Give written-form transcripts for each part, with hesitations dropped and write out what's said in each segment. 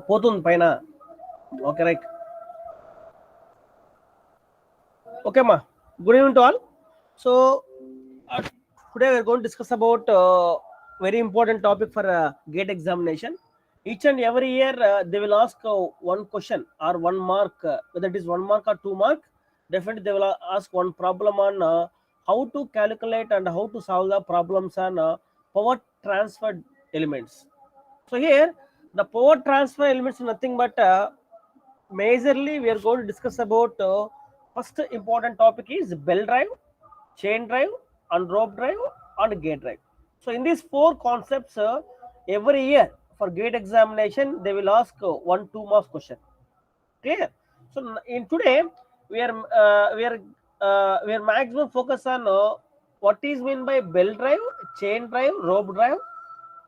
పోతుంది పైన. Okay right. Okay అమ్మా, good evening to all. So today we are going to discuss about very important topic for gate examination. Each and every year they will ask one question or 1 mark, whether it is 1 mark or 2 mark. Definitely they will ask one problem on how to calculate and how to solve the problems on power transfer elements. So here the power transfer elements is nothing but majorly we are going to discuss about first important topic is belt drive, chain drive, and rope drive, and gate drive. So in these 4 concepts, every year for gate examination they will ask 1-2 marks question. Clear? So in today we are maximum focus on what is mean by belt drive, chain drive, rope drive,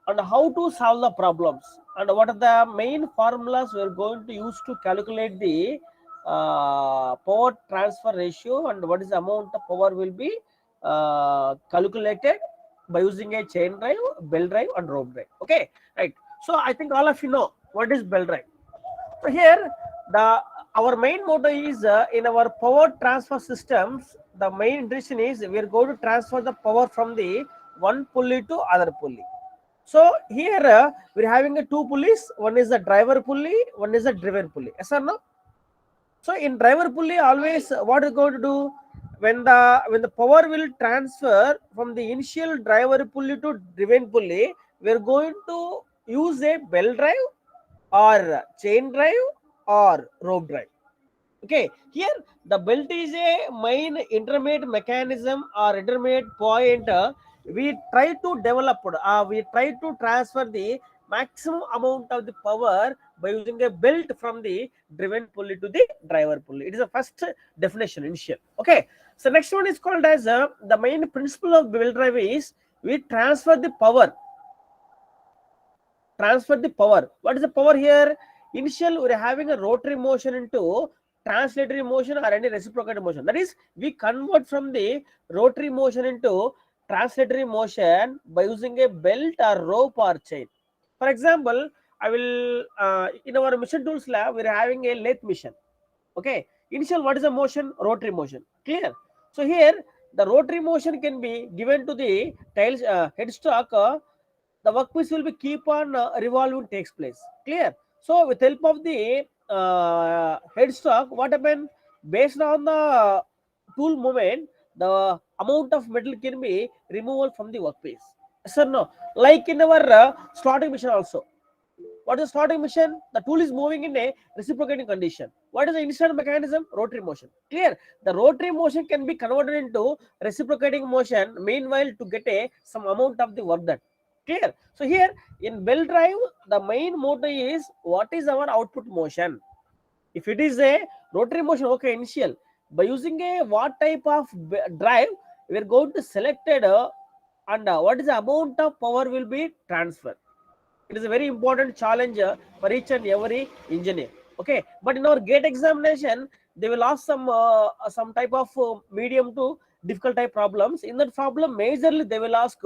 and how to solve the problems, and what are the main formulas we are going to use to calculate the power transfer ratio, and what is the amount of power will be calculated by using a chain drive, belt drive, and rope drive. Okay, right. So I think all of you know what is belt drive. So here our main motto is in our power transfer systems, the main intention is we are going to transfer the power from the one pulley to other pulley. So here we're having 2 pulleys. One is the driver pulley, one is the driven pulley. Yes or no? So in driver pulley, always what is going to do, when the power will transfer from the initial driver pulley to driven pulley, we're going to use a belt drive or chain drive or rope drive. Okay, here the belt is a main intermediate mechanism or intermediate point. We try to develop, we try to transfer the maximum amount of the power by using a belt from the driven pulley to the driver pulley. It is the first definition, initial. Okay, so next one is called as the main principle of belt drive is we transfer the power. What is the power here? Initial we are having a rotary motion into translatory motion or any reciprocating motion. That is, we convert from the rotary motion into translatory motion by using a belt or rope or chain. For example, I will in our mission tools lab we are having a lathe mission. Okay, initial what is the motion? Rotary motion. Clear? So here the rotary motion can be given to the tail headstock. The workpiece will be keep on revolving takes place. Clear? So with help of the headstock, what happened, based on the tool movement, the amount of metal can be removed from the workpiece. Yes or no? Like in our slotting machine also. What is slotting machine? The tool is moving in a reciprocating condition. What is the instant mechanism? Rotary motion. Clear? The rotary motion can be converted into reciprocating motion, meanwhile to get some amount of the work done. Clear? So here in belt drive, the main motto is what is our output motion. If it is a rotary motion, okay, initial, by using a what type of drive we are going to select it, and what is the amount of power will be transferred. It is a very important challenge for each and every engineer. Okay, but in our gate examination they will ask some type of medium to difficult type problems. In that problem majorly they will ask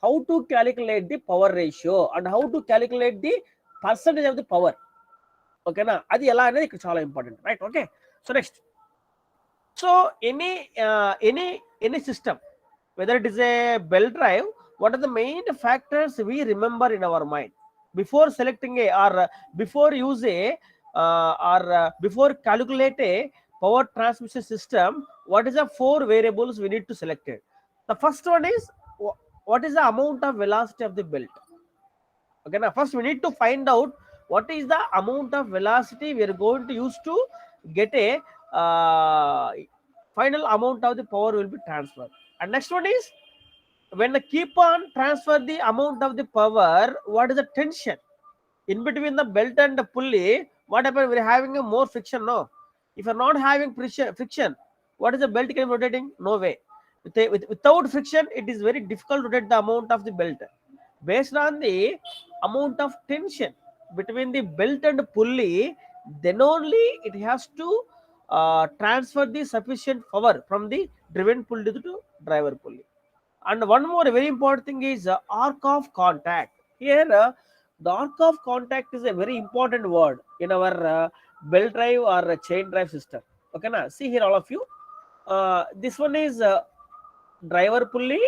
how to calculate the power ratio and how to calculate the percentage of the power. Okay na, adi ela anedi ikkada chaala important, right? Okay, so next, so any system, whether it is a belt drive, what are the main factors we remember in our mind before selecting a or before use a before calculate a power transmission system? What is the 4 variables we need to select it? The first one is what is the amount of velocity of the belt. Okay, now first we need to find out what is the amount of velocity we are going to use to get a final amount of the power will be transferred. And next one is, when the keep on transfer the amount of the power, what is the tension in between the belt and the pulley? What happens? We're having a more friction. No, if you're not having friction, what is the belt can be rotating? No way. Without friction, it is very difficult to rotate the amount of the belt. Based on the amount of tension between the belt and pulley, then only it has to transfer the sufficient power from the driven pulley to driver pulley. And one more very important thing is arc of contact. Here The arc of contact is a very important word in our belt drive or chain drive system. Okay, now see here, all of you. This one is driver pulley,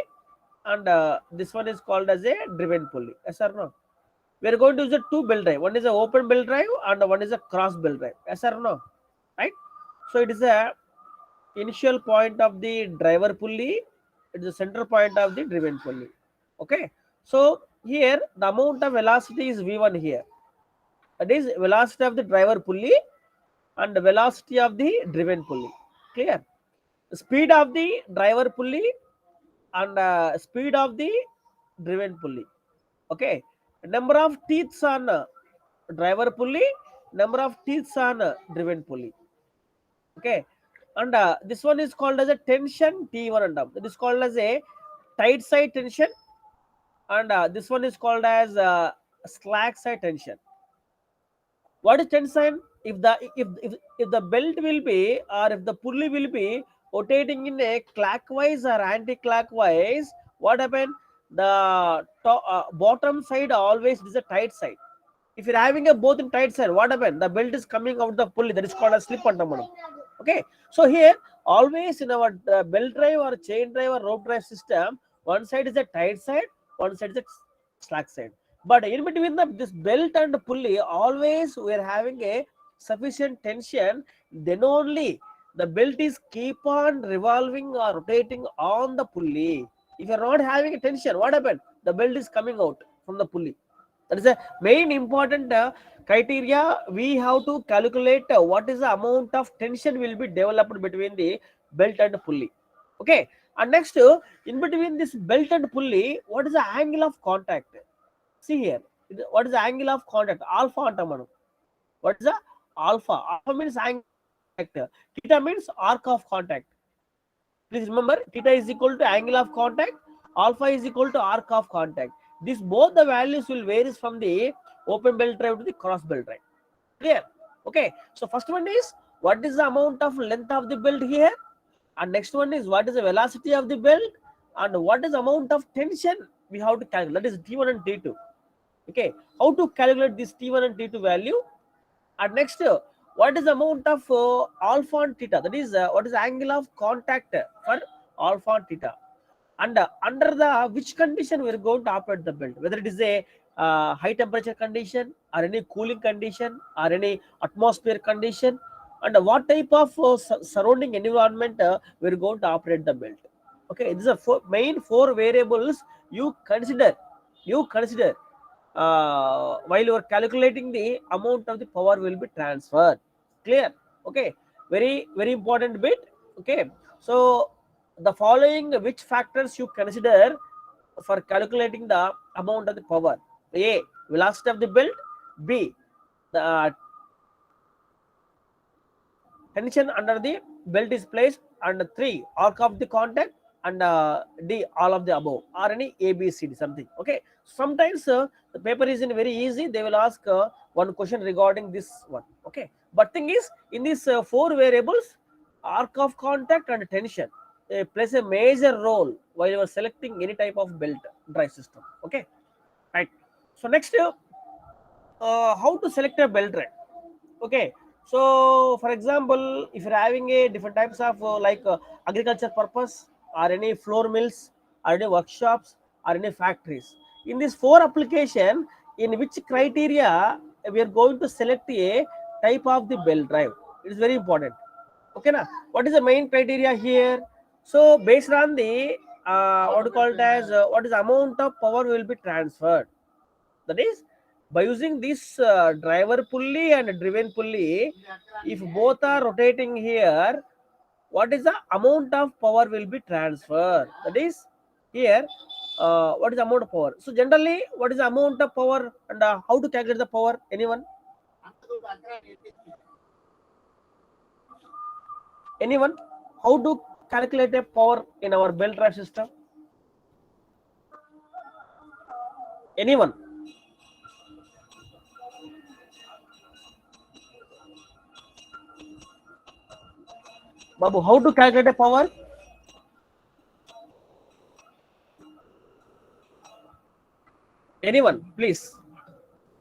and this one is called as a driven pulley. Yes or no? We are going to use a two belt drive. One is a open belt drive and one is a cross belt drive. Yes or no? Right? So it is a initial point of the driver pulley. It is the center point of the driven pulley. Okay. So here the amount of velocity is V1 here. That is velocity of the driver pulley and the velocity of the driven pulley. Clear? The speed of the driver pulley and speed of the driven pulley. Okay. Number of teeth on driver pulley, number of teeth on driven pulley. Okay. And this one is called as a tension T1 and it is called as a tight side tension, and this one is called as slack side tension. What is tension? If the belt will be, or if the pulley will be rotating in a clockwise or anti-clockwise, what happen? The bottom side always is a tight side. If you're having a both in tight side, what happen? The belt is coming out of the pulley. That is called a slip antam. Okay. So here always in our belt drive or chain drive or rope drive system, one side is a tight side, one side is a slack side. But in between this belt and pulley, always we are having a sufficient tension. Then only the belt is keep on revolving or rotating on the pulley. If you are not having a tension, what happened? The belt is coming out from the pulley. That is a main important criteria. We have to calculate what is the amount of tension will be developed between the belt and pulley. Okay. And next, in between this belt and pulley, what is the angle of contact? See here, what is the angle of contact? Alpha antamanu. What is the alpha? Alpha means angle of contact. Theta means arc of contact. Please remember, theta is equal to angle of contact. Alpha is equal to arc of contact. This both the values will vary from the open belt drive to the cross belt drive. Clear? Okay. So first one is what is the amount of length of the belt here, and next one is what is the velocity of the belt, and what is the amount of tension we have to calculate. That is T1 and T2. Okay. How to calculate this T1 and T2 value, and next what is the amount of alpha and theta. That is what is the angle of contact for alpha and theta. And under the which condition we are going to operate the belt, whether it is a high temperature condition or any cooling condition or any atmosphere condition, and what type of surrounding environment we are going to operate the belt. Okay, these are main four variables you consider while you are calculating the amount of the power will be transferred. Clear? Okay, very important bit. Okay, so the following which factors you consider for calculating the amount of the power: A, velocity of the belt; B, the tension under the belt is placed; and 3, arc of the contact; and D, all of the above, or any A, B, C, D, something. Okay, sometimes the paper is in very easy, they will ask one question regarding this one. Okay, but thing is, in these 4 variables, arc of contact and tension plays a major role while you are selecting any type of belt drive system. Okay, right. So next, how to select a belt drive. Okay, so for example, if you're having a different types of agriculture purpose, or any floor mills, or any workshops, or any factories, in these 4 application, in which criteria we are going to select a type of the belt drive, it is very important. Okay, na? What is the main criteria here? So based on the what you call it as what is the amount of power will be transferred. That is, by using this driver pulley and driven pulley, if both are rotating here, what is the amount of power will be transferred. That is, here what is the amount of power. So generally, what is the amount of power, and how to calculate the power? Anyone? Anyone? How to calculate a power in our belt drive system? Anyone? Babu, how to calculate a power? Anyone, please?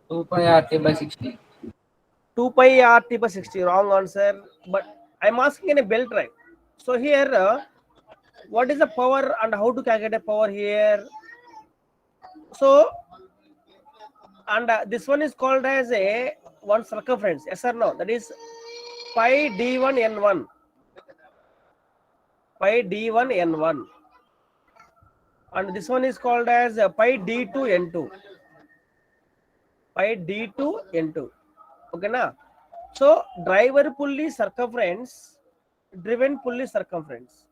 2 pi RT by 60. 2 pi RT by 60. Wrong answer. But I'm asking in a belt drive. So here, what is the power and how to calculate a power here? So, and this one is called as a one circumference. Yes or no? That is pi d1 n1. Pi d1 n1. And this one is called as pi d2 n2. Pi d2 n2. Okay na? So driver pulley circumference, driven pulley circumference.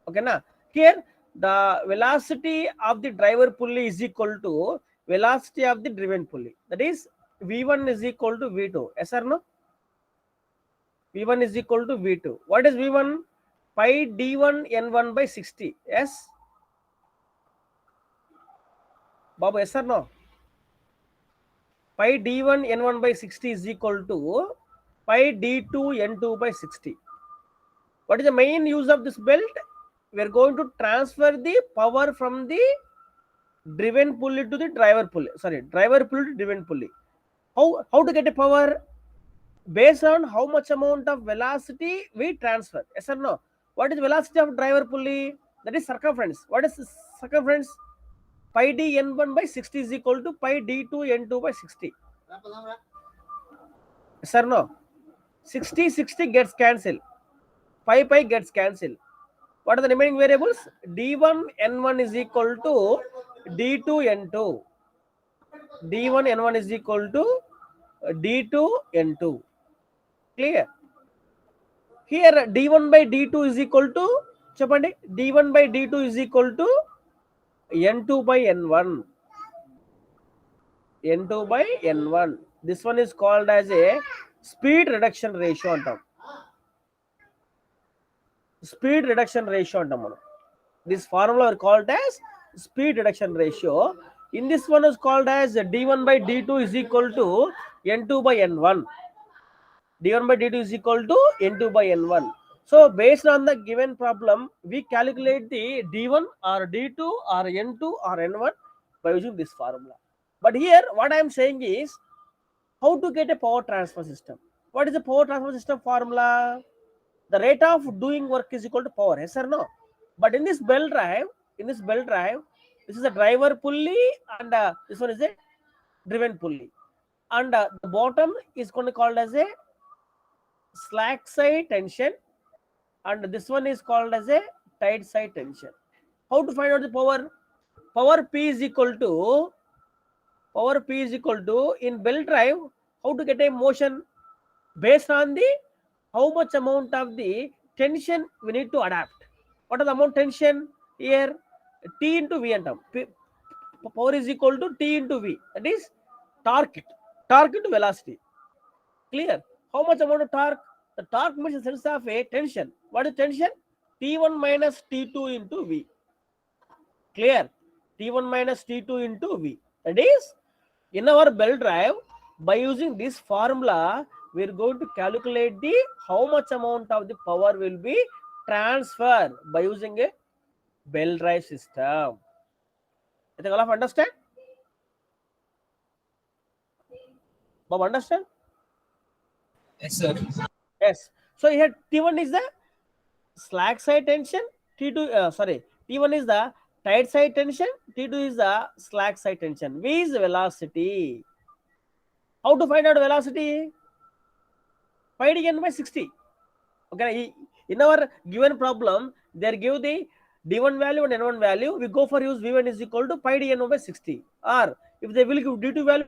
Okay na? Here the velocity of the driver pulley is equal to velocity of the driven pulley. That is v1 is equal to v2. Yes or no? v1 is equal to v2. What is v1? Pi d1 n1 by 60. Yes, Babu, yes or no? Pi d1 n1 by 60 is equal to pi d2 n2 by 60. What is the main use of this belt? We are going to transfer the power from the driven pulley to the driver pulley. Sorry, driver pulley to driven pulley. How to get a power? Based on how much amount of velocity we transfer. Yes or no? What is the velocity of driver pulley? That is circumference. What is circumference? Pi d n1 by 60 is equal to pi d2 n2 by 60. Yes or no? 60 gets cancelled. Pi gets cancelled. What are the remaining variables? d1 n1 is equal to d2 n2. d1 n1 is equal to d2 n2. Clear? Here d1 by d2 is equal to, చెప్పండి, d1 by d2 is equal to n2 by n1. n2 by n1. This one is called as a speed reduction ratio antam. Speed reduction ratio antam మనం. This formula are called as speed reduction ratio. In this one is called as d1 by d2 is equal to n2 by n1. d1 by d2 is equal to n2 by n1. So based on the given problem, we calculate the d1 or d2 or n2 or n1 by using this formula. But here what I am saying is how to get a power transfer system. What is the power transfer system formula? The rate of doing work is equal to power. Yes or no? But in this belt drive, this is a driver pulley and this one is a driven pulley. And the bottom is going to be called as a slack side tension, and this one is called as a tight side tension. How to find out the power? Power P is equal to in belt drive. How to get a motion? Based on the how much amount of the tension we need to adapt. What is the amount tension here? T into V and power is equal to T into V. That is torque into velocity. Clear? How much amount of torque? The torque means the sense of a tension. What is tension? T1 minus T2 into V. Clear? T1 minus T2 into V. That is, in our belt drive, by using this formula, we are going to calculate the how much amount of the power will be transferred by using a belt drive system. I think all of understand? Bob, understand? Yes, sir. Yes. So here T1 is the slack side tension, T1 is the tight side tension, T2 is the slack side tension. V is velocity. How to find out velocity? Pi dn by 60. Okay, in our given problem, they give the d1 value and n1 value. We go for use v1 is equal to pi dn by 60. Or if they will give d2 value,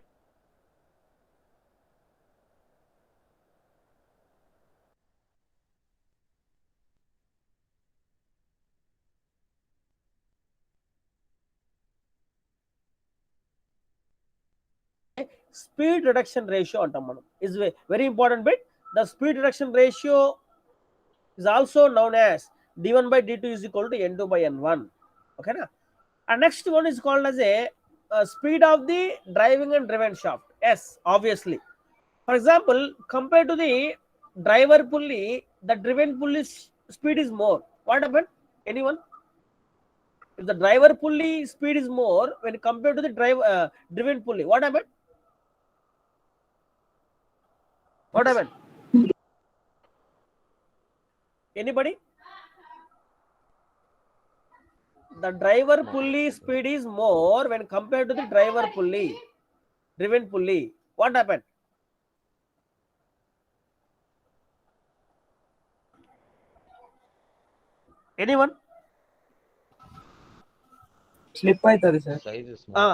speed reduction ratio antam manam is a very important bit. The speed reduction ratio is also known as d1 by d2 is equal to n2 by n1. Okay na? And next one is called as a speed of the driving and driven shaft. Yes, obviously. For example, compared to the driver pulley, the driven pulley speed is more. What happened? Anyone? If the driver pulley speed is more when compared to the driven pulley, what happened? What happened? Anybody? The driver pulley speed is more when compared to the driver pulley, driven pulley. What happened? Anyone? Slip అవుతుంది sir. Size is small.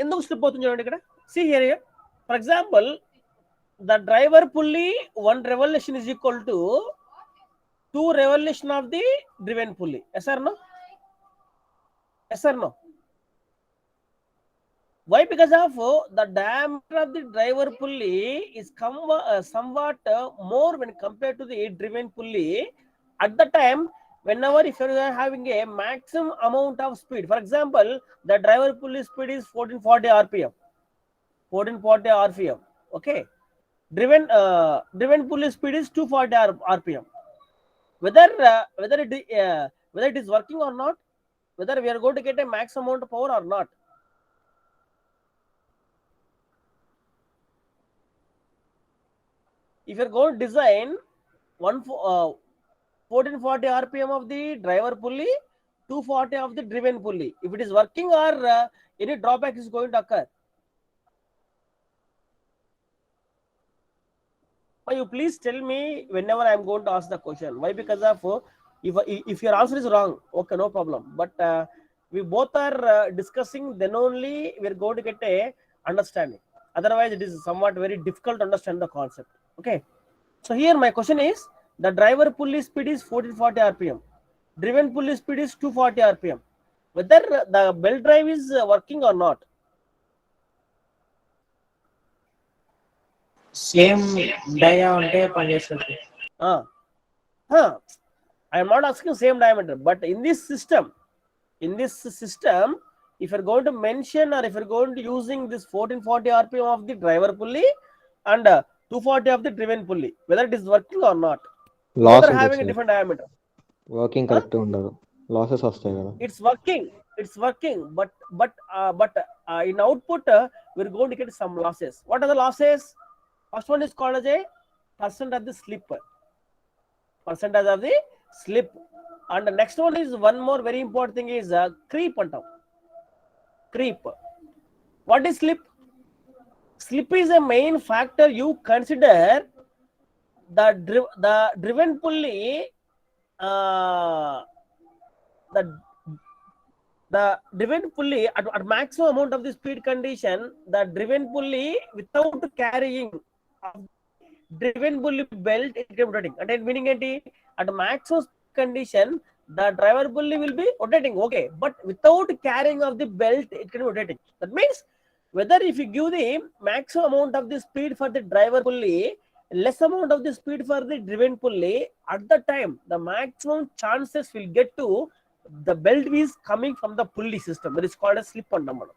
ఎందుకు slip అవుతుంది చూడండి ఇక్కడ. See here. For example, the driver pulley, one revolution is equal to 2 revolution of the driven pulley. Yes or no? Yes or no? Why? Because of the diameter of the driver pulley is somewhat more when compared to the driven pulley. At the time, whenever if you are having a maximum amount of speed, for example, the driver pulley speed is 1440 rpm. 1440 rpm. Okay. Driven pulley speed is 240 rpm. Whether it is working or not, whether we are going to get a max amount of power or not. If you are going to design 1440 rpm of the driver pulley, 240 of the driven pulley, if it is working or any drawback is going to occur. Why, you please tell me whenever I am going to ask the question. Why? Because of if your answer is wrong, okay, no problem. But we both are discussing, then only we are going to get a understanding. Otherwise, it is somewhat very difficult to understand the concept. Okay. So here my question is, the driver pulley speed is 1440 rpm. Driven pulley speed is 240 rpm. Whether the belt drive is working or not. Same dia ఉంటే పనిచేస్తుంది. I am not asking same diameter, but in this system, if you're going to mention or if you're going to using this 1440 rpm of the driver pulley and 240 of the driven pulley, whether it is working or not, both are having a different diameter. Working correct ఉండదు, losses వస్తాయి కదా. It's working, but in output we're going to get some losses. What are the losses? First one is called as a percentage of the slip. Percentage of the slip. And the next one is one more very important thing is creep antam. Creep. What is slip? Slip is a main factor you consider. The driven pulley, the driven pulley at maximum amount of the speed condition, the driven pulley without carrying driven pulley belt it can rotating. And meaning at maximum condition, the driver pulley will be rotating, okay, but without carrying of the belt it can be rotating. That means whether if you give the maximum amount of the speed for the driver pulley, less amount of the speed for the driven pulley, at the time the maximum chances will get to the belt is coming from the pulley system. That is called a slip on number.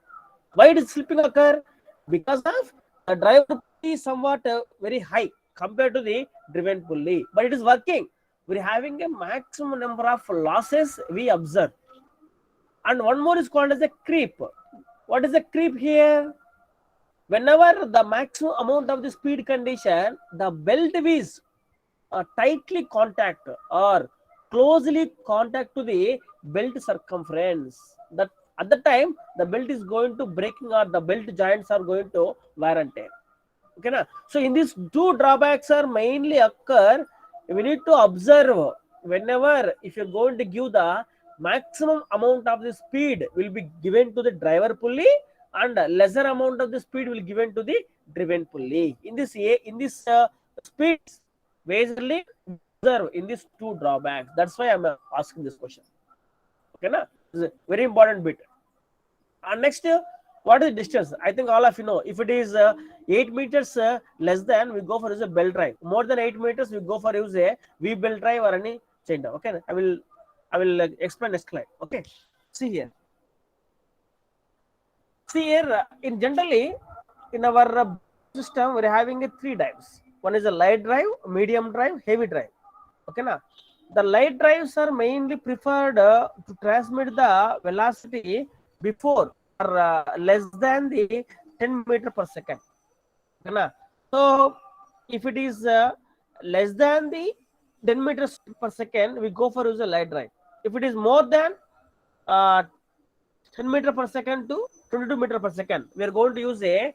Why it is slipping occur? Because of the driver pulley is somewhat very high compared to the driven pulley, but it is working. We are having a maximum number of losses we observe. And one more is called as a creep. What is a creep here? Whenever the maximum amount of the speed condition, the belt is tightly contact or closely contact to the belt circumference, that at the time the belt is going to breaking or the belt joints are going to wear and tear. Okay na? So in these two drawbacks are mainly occur. We need to observe whenever if you're going to give the maximum amount of the speed will be given to the driver pulley and lesser amount of the speed will given to the driven pulley. In this speeds, basically observe in these two drawbacks. That's why I'm asking this question. Okay na? This is a very important bit. And next, what is the distance? I think all of you know. If it is 8 meters less than, we go for use a belt drive. More than 8 meters, we go for use a V belt drive or any chain drive. Okay, I will explain next slide. Okay, see here. See here, in generally in our system, we are having a 3 drives. One is a light drive, medium drive, heavy drive. Okay na? The light drives are mainly preferred to transmit the velocity before or less than the 10 meter per second. Okay na? So If it is less than the 10 meters per second, we go for use a light drive. If it is more than 10 meter per second to 22 meter per second, we are going to use a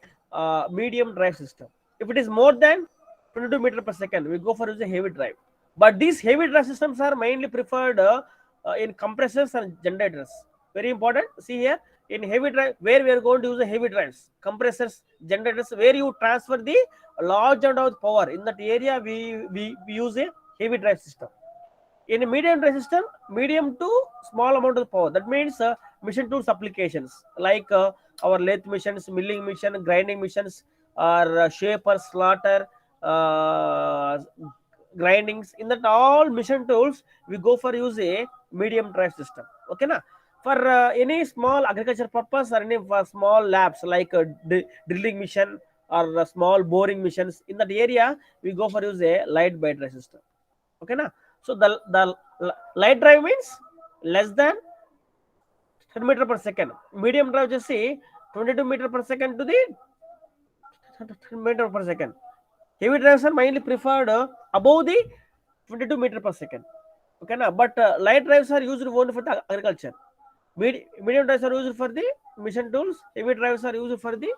medium drive system. If it is more than 22 meter per second, we go for use a heavy drive. But these heavy drive systems are mainly preferred in compressors and generators. Very important. See here, in heavy drive, where we are going to use the heavy drives, compressors, generators, where you transfer the large amount of power. In that area, we use a heavy drive system. In a medium drive system, medium to small amount of power. That means machine tools applications like our lathe machines, milling machine, grinding machines, or shaper, slaughter, uh, grindings. In that all machine tools, we go for use a medium drive system. Okay, na? For any small agriculture purpose or any small labs like drilling machine or small boring machines, in that area we go for use a light by drive system. Okay, na? So the light drive means less than 10 meter per second. Medium drive just see 22 meter per second to the 10 meter per second. Heavy drives are mainly preferred above the 22 meter per second. Okay, na? But light drives are used only for the agriculture. Medium drives are used for the mission tools. Heavy drives are used for the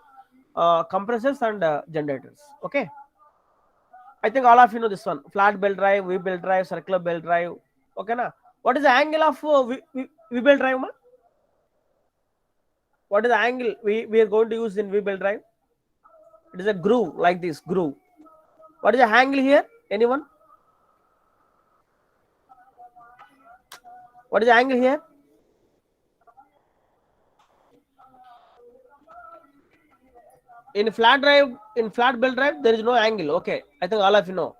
compressors and generators. Okay. I think all of you know this one. Flat belt drive, V belt drive, circular belt drive. Okay, na? What is the angle of V belt drive, ma? What is the angle we are going to use in V belt drive? It is a groove like this groove. What is the angle here? Anyone? What is the angle here? In flat belt drive, there is no angle. Okay, I think all of you know.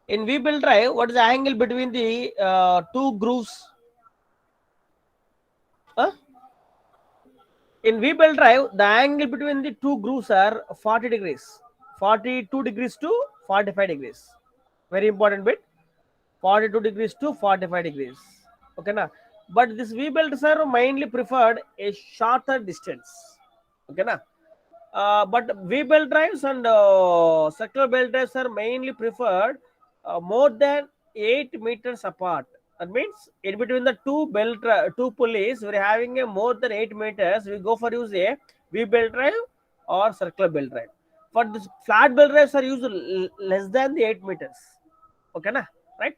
In V belt drive, what is the angle between the two grooves? Huh? In V belt drive, the angle between the two grooves are 40 degrees, 42 degrees to 45 degrees. Very important bit. 42 degrees to 45 degrees. Okay, na? But this V belts are mainly preferred a shorter distance. Okay, na? But V belt drives and circular belt drives are mainly preferred more than 8 meters apart. That means in between the two pulleys, we're having a more than 8 meters. We go for use a V belt drive or circular belt drive. For this flat belt drives are used less than the 8 meters. Okay, na? Right?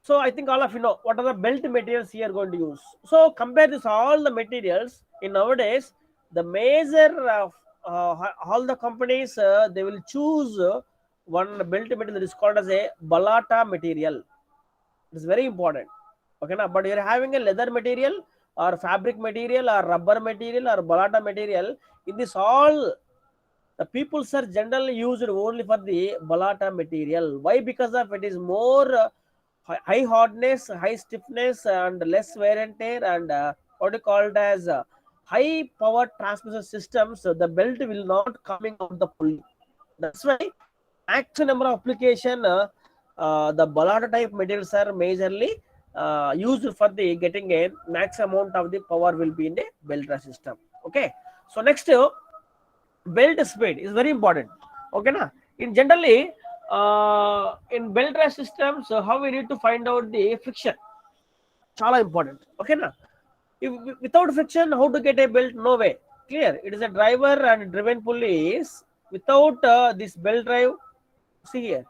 So I think all of you know what are the belt materials here going to use. So compare this all the materials in nowadays. The major all the companies they will choose one belt material that is called as a balata material. It is very important. Okay, na? But you're having a leather material or fabric material or rubber material or balata material. In this all the people are generally used only for the balata material. Why? Because of it is more high hardness, high stiffness, and less wear and tear, and what you call it as high power transmission system. So the belt will not coming out the pulley. That's why maximum number of application the balata type materials are majorly used for the getting a max amount of the power will be in the belt drive system. Okay. So next belt speed is very important. Okay, na? In generally in belt drive systems, how we need to find out the friction. Chala important. Okay, na? If without friction, how to get a belt? No way. Clear. It is a driver and driven pulleys. Without this belt drive, see here.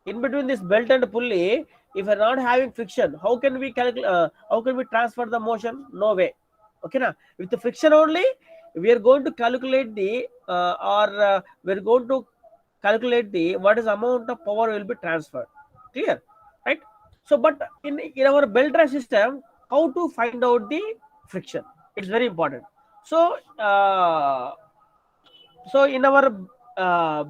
In between this belt and pulley, if we're not having friction, how can we calculate? How can we transfer the motion? No way. Okay, na? With the friction only, we are going to calculate the we're going to calculate the what is amount of power will be transferred. Clear, right? So, but in our belt drive system, how to find out the friction? It's very important. So, in our uh,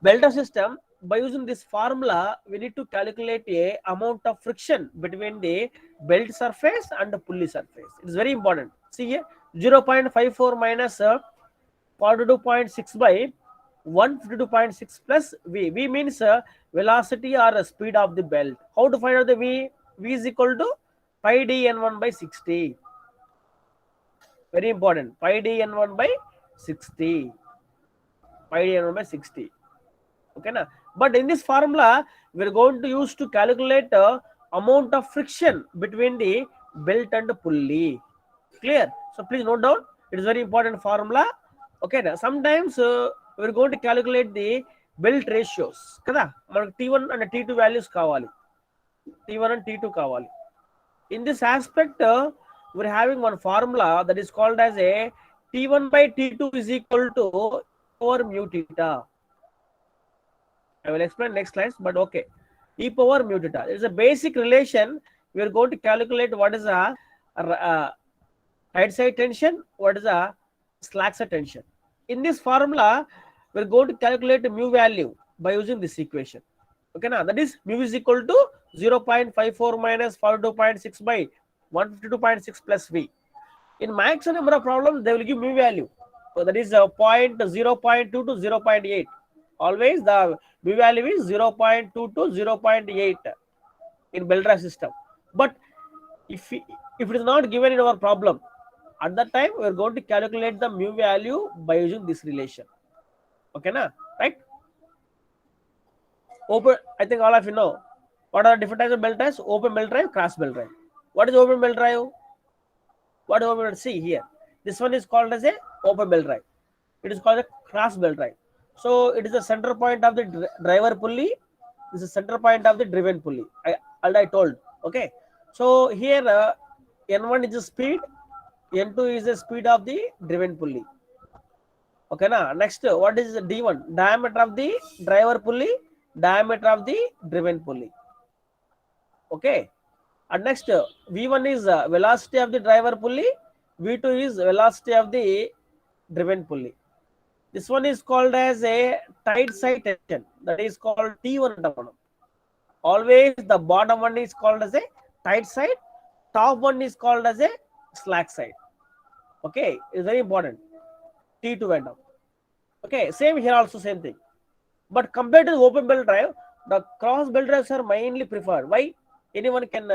belt system, by using this formula, we need to calculate a amount of friction between the belt surface and the pulley surface. It is very important. See here, 0.54 minus 42.6 by 152.6 plus V. V means velocity or speed of the belt. How to find out the V? V is equal to pi d n1 by 60. Very important. Pi d n1 by 60. pi d 60. Okay na? But in this formula we are going to use to calculate amount of friction between the belt and the pulley. Clear? So please note down, it is very important formula. Okay na? Sometimes we are going to calculate the belt ratios kada manaku T1 and T2 values kavali, T1 and T2 kavali. In this aspect we are having one formula that is called as a T1 by T2 is equal to over mu theta. I will explain next slides, but okay. E power mu theta. It is a basic relation. We are going to calculate what is a tight side tension, what is a slack side tension. In this formula, we are going to calculate the mu value by using this equation. Okay, now that is mu is equal to 0.54 minus 42.6 by 152.6 plus V. In maximum number of problems, they will give mu value. So that is 0.2 to 0.8. Always the mu value is 0.2 to 0.8 in belt drive system. But if it is not given in our problem, at that time we are going to calculate the mu value by using this relation. Okay, na? Right? Open. I think all of you know what are the different types of belt drives: open belt drive, cross belt drive. What is open belt drive? What do we see here? This one is called as a open belt drive. It is called a cross belt drive. So it is the center point of the driver pulley. This is the center point of the driven pulley. I told. Okay. So here N1 is the speed, N2 is the speed of the driven pulley. Okay, na? Next, what is the D1? Diameter of the driver pulley, diameter of the driven pulley. Okay. And next, V1 is velocity of the driver pulley, V2 is velocity of the driven pulley. This one is called as a tight side tension. That is called T1. Always the bottom one is called as a tight side, top one is called as a slack side. Okay, it's very important. T2 went up. Okay, same here also, same thing. But compared to the open belt drive, the cross belt drives are mainly preferred. Why? Anyone can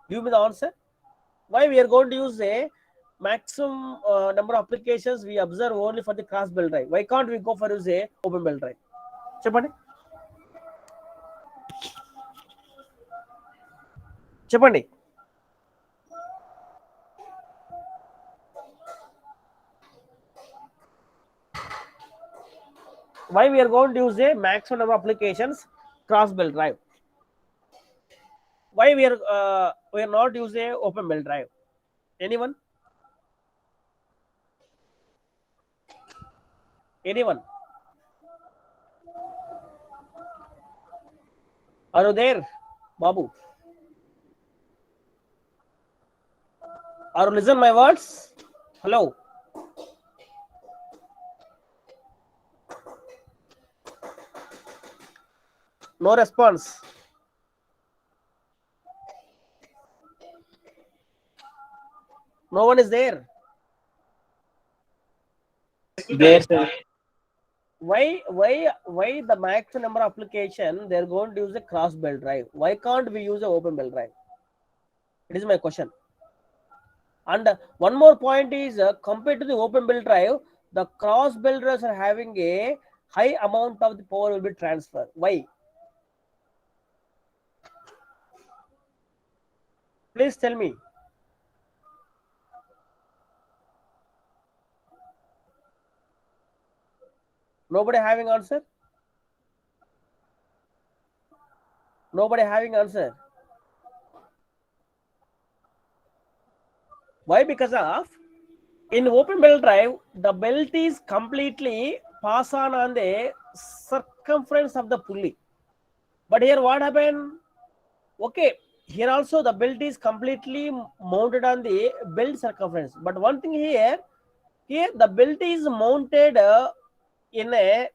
give me the answer? Why we are going to use a maximum number of applications we observe only for the cross belt drive? Why can't we go for use a open belt drive? Chepandi. Chepandi. Why we are going to use a maximum number of applications cross belt drive? Why we are not use a open belt drive? Anyone? Anyone? Are you there, Babu? Are you listen my words? Hello. No response. No one is there. There, sir. Why the maximum number of application they are going to use a cross belt drive? Why can't we use a open belt drive? It is my question. And one more point is compared to the open belt drive, the cross belt drives are having a high amount of the power will be transferred. Why? Please tell me. Nobody having answer? Nobody having answer? Why? Because of in open belt drive, the belt is completely pass on the circumference of the pulley. But here what happened? Okay, here also the belt is completely mounted on the belt circumference. But one thing here the belt is mounted in a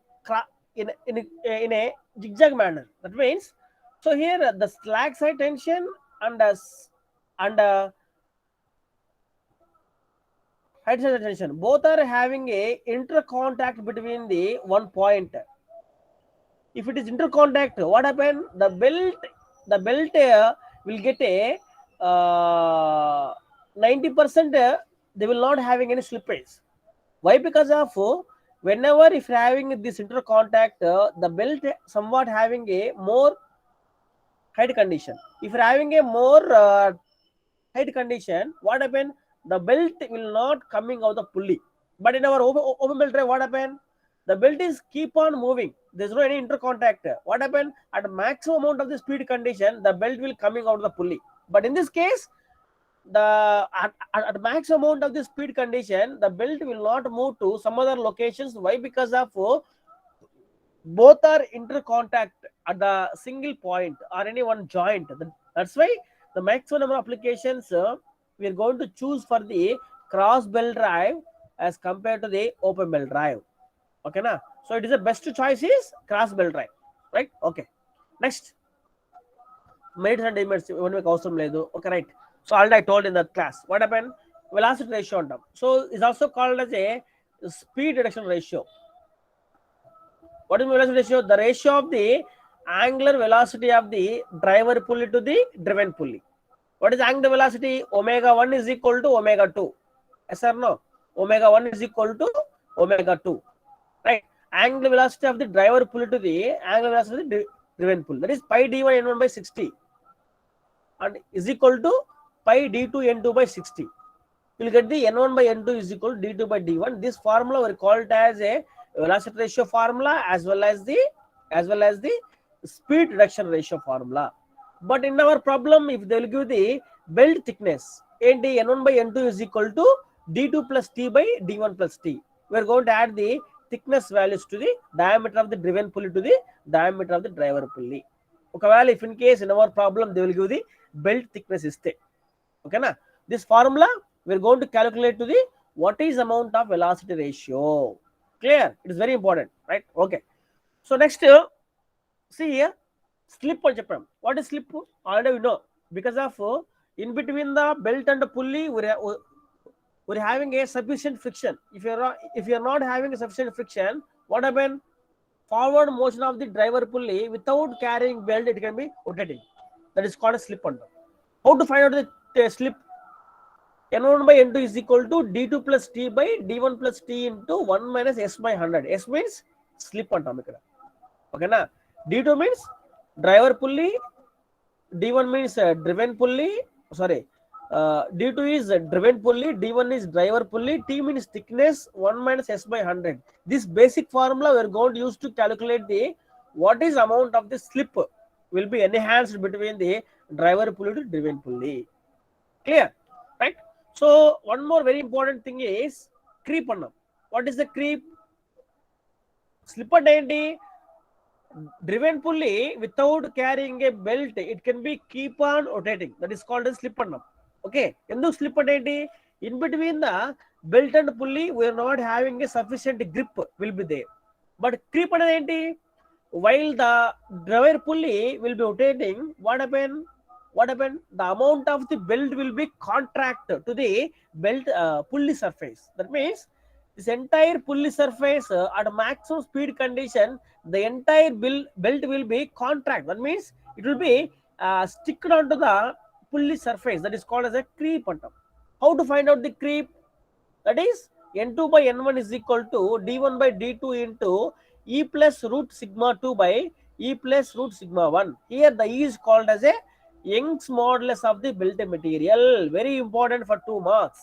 zigzag manner. That means, so here the slack side tension and height side tension both are having a intercontact between the one point. If it is intercontact, what happened? The belt will get a 90%. They will not having any slippage. Why? Because of whenever if you're having this intercontact, the belt somewhat having a more height condition. If you're having a more height condition, what happen? The belt will not coming out the pulley. But in our open belt drive, what happen? The belt is keep on moving. There's no any intercontact. What happen? At maximum amount of the speed condition, the belt will coming out of the pulley. But in this case, the at max amount of the speed condition, the belt will not move to some other locations. Why? Because of both are intercontact at the single point or any one joint. That's why the maximum number of applications we are going to choose for the cross belt drive as compared to the open belt drive. Okay, na? So it is the best choice is cross belt drive, right? Okay. Next, merits and demerits. Okay, right. So already I told in that class. What happened? Velocity ratio on top. So it's also called as a speed reduction ratio. What is velocity ratio? The ratio of the angular velocity of the driver pulley to the driven pulley. What is angular velocity? Omega 1 is equal to omega 2. Yes or no? Omega 1 is equal to omega 2. Right? Angular velocity of the driver pulley to the angular velocity of the driven pulley. That is pi d1 n1 by 60. And is equal to pi d2 n2 by 60. You will get the n1 by n2 is equal to d2 by d1. This formula we call it as a velocity ratio formula as well as the speed reduction ratio formula. But in our problem, if they will give the belt thickness, n1 by n2 is equal to d2 plus t by d1 plus t. We are going to add the thickness values to the diameter of the driven pulley to the diameter of the driver pulley. Okay, well, if in case in our problem they will give the belt thickness is there. Okay, na? This formula we are going to calculate to the what is amount of velocity ratio. Clear? It is very important, right? Okay. So next, see here, slip on Japan. What is slip? Already we know, because of in between the belt and the pulley, we're having a sufficient friction. If you're not having a sufficient friction, what happen? Forward motion of the driver pulley without carrying belt, it can be rotating. That is called a slip on. How to find out the slip? n1 by n2 is equal to d2 plus t by d1 plus t into 1 minus s by 100. S means slip on top. Okay, na? D2 means driver pulley, D1 means driven pulley. Sorry, D2 is driven pulley, D1 is driver pulley, T means thickness, 1 minus s by 100. This basic formula we are going to use to calculate the what is amount of the slip will be enhanced between the driver pulley to driven pulley. Clear? Right? So one more very important thing is creep on. What is the creep? Slip and driven pulley without carrying a belt, it can be keep on rotating. That is called a slip and up. Okay. Endu slip and in between the belt and pulley, we are not having a sufficient grip will be there. But creep and while the driver pulley will be rotating, what happened? The amount of the belt will be contract to the belt pulley surface. That means this entire pulley surface at a maximum speed condition, the entire belt will be contract. That means it will be sticked onto the pulley surface. That is called as a creep on top. How to find out the creep? That is n2 by n1 is equal to d1 by d2 into e plus root sigma 2 by e plus root sigma 1. Here the e is called as a Young's modulus of the belt material. Very important for 2 marks.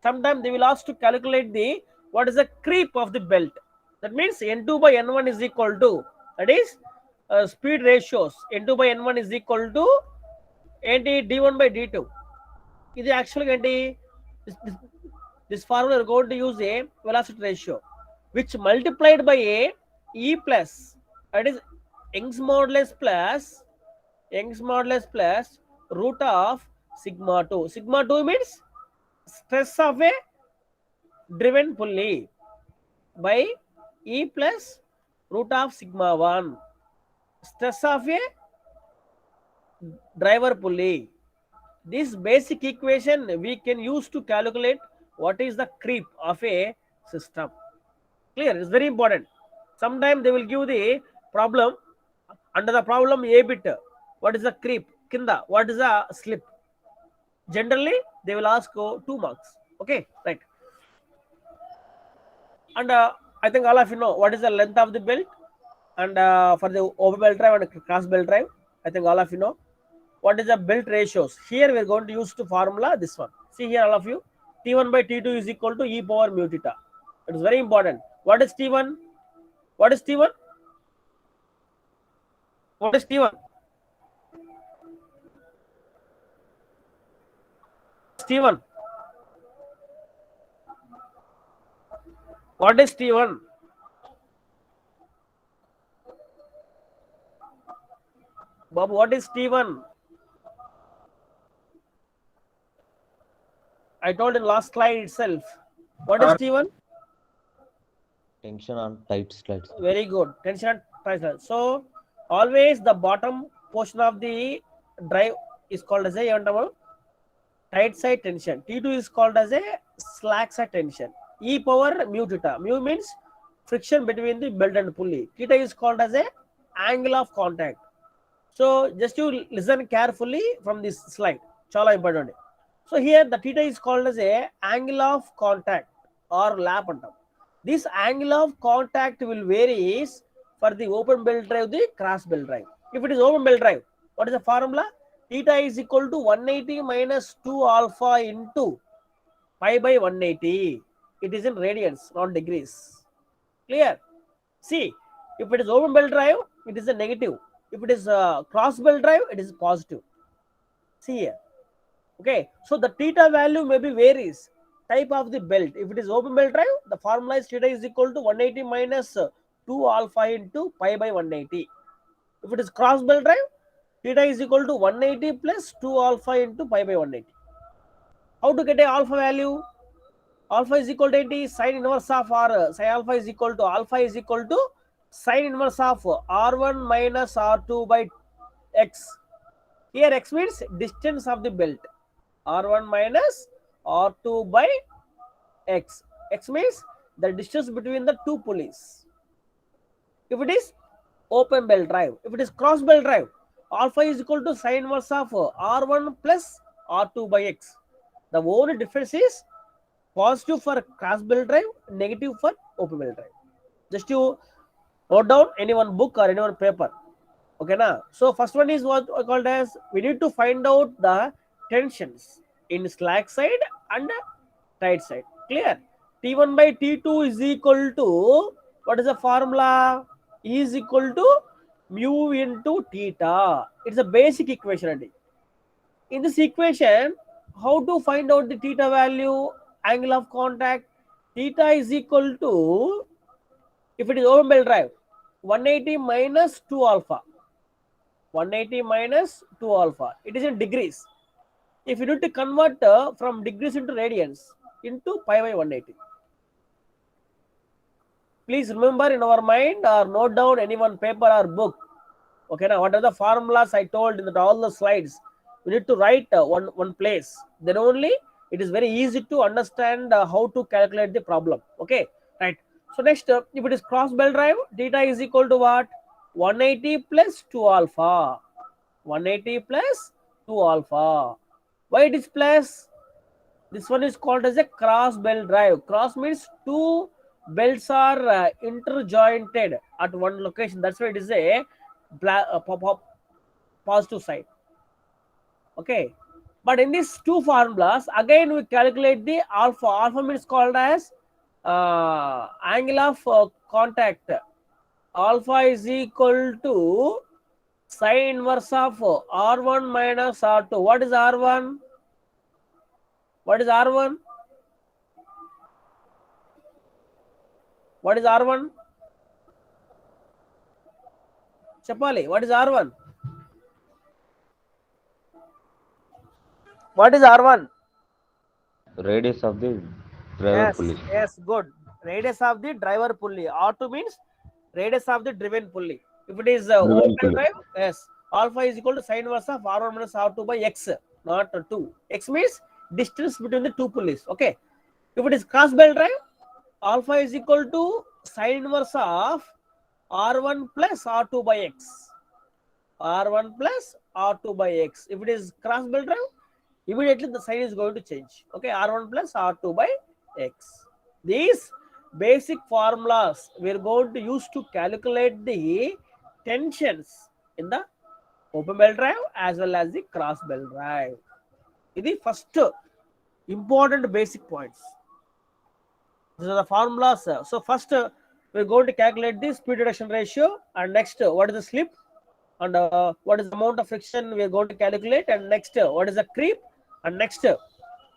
Sometimes they will ask to calculate the what is the creep of the belt. That means n2 by n1 is equal to, that is speed ratios. n2 by n1 is equal to d1 by d2. This actually this formula we are going to use a velocity ratio, which multiplied by a e plus, that is Young's modulus plus root of sigma 2. Sigma 2 means stress of a driven pulley by e plus root of sigma 1. Stress of a driver pulley. This basic equation we can use to calculate what is the creep of a system. Clear? It's very important. Sometimes they will give the problem. Under the problem A bit, what is the creep? Kinda, what is the slip? Generally, they will ask 2 marks. Okay, right. And I think all of you know what is the length of the belt, and for the open belt drive and cross belt drive, I think all of you know what is the belt ratios. Here we are going to use the formula this one. See here, all of you, T1 by T2 is equal to e power mu theta. It is very important. What is T1? What is T1? What is T1? T1. What is T1? Bob, what is T1? I told in last slide itself. What is T1? Tension on tight slides. Very good. Tension and pressure. So always the bottom portion of the drive is called as a tight side tension. T2 is called as a slack side tension. E power mu theta. Mu means friction between the belt and pulley. Theta is called as a angle of contact. So just you listen carefully from this slide. Chala important. So here the theta is called as a angle of contact or lap antam. This angle of contact will varies for the open belt drive, the cross belt drive. If it is open belt drive, what is the formula? Theta is equal to 180 minus 2 alpha into pi by 180. It is in radians, not degrees. Clear? See, if it is open belt drive, it is a negative. If it is a cross belt drive, it is positive. See here. Okay, so the theta value maybe varies type of the belt. If it is open belt drive, the formula is theta is equal to 180 minus 2 alpha into pi by 180. If it is cross belt drive, theta is equal to 180 plus 2 alpha into pi by 180. How to get a alpha value? Alpha is equal to 80, sine inverse of r. Psi alpha is equal to sine inverse of r1 minus r2 by x. Here x means distance of the belt. R1 minus R2 by X. X means the distance between the two pulleys. If it is open belt drive, if it is cross belt drive, alpha is equal to sine inverse of R1 plus R2 by X. The only difference is positive for cross belt drive, negative for open belt drive. Just you note down any one book or any one paper. Okay, now. So first one is what I called as we need to find out the tensions in slack side and tight side. Clear? T1 by T2 is equal to, what is the formula? E is equal to mu into theta. It's a basic equation. In this equation, how to find out the theta value, angle of contact? Theta is equal to, if it is open belt drive, 180 minus 2 alpha. 180 minus 2 alpha. It is in degrees. If you need to convert from degrees into radians into pi by 180. Please remember in our mind or note down any one paper or book. Okay, now what are the formulas I told in all the slides? We need to write one place. Then only it is very easy to understand how to calculate the problem. Okay, right. So next, if it is cross belt drive, theta is equal to what? 180 plus 2 alpha. 180 plus 2 alpha. Why it is plus? This one is called as a cross belt drive. Cross means two belts are interjointed at one location. That's why it is a positive side. Okay. But in these two formulas, again we calculate the alpha. Alpha means called as angle of contact. Alpha is equal to sine inverse of R1 minus R2. What is R1? What is R1? What is R1? Chapali, what is R1? What is R1? Radius of the driver pulley. Yes, good. Radius of the driver pulley. R2 means radius of the driven pulley. If it is open drive, yes, alpha is equal to sine inverse of R1 minus R2 by X, not 2. X means distance between the two pulleys. Okay. If it is cross belt drive, alpha is equal to sine inverse of R1 plus R2 by X. R1 plus R2 by X. If it is cross belt drive, immediately the sign is going to change. Okay, R1 plus R2 by X. These basic formulas we are going to use to calculate the tensions in the open belt drive as well as the cross belt drive. This is the first important basic points. These are the formulas. So first we're going to calculate the speed reduction ratio, and next what is the slip, and what is the amount of friction we are going to calculate, and next what is the creep, and next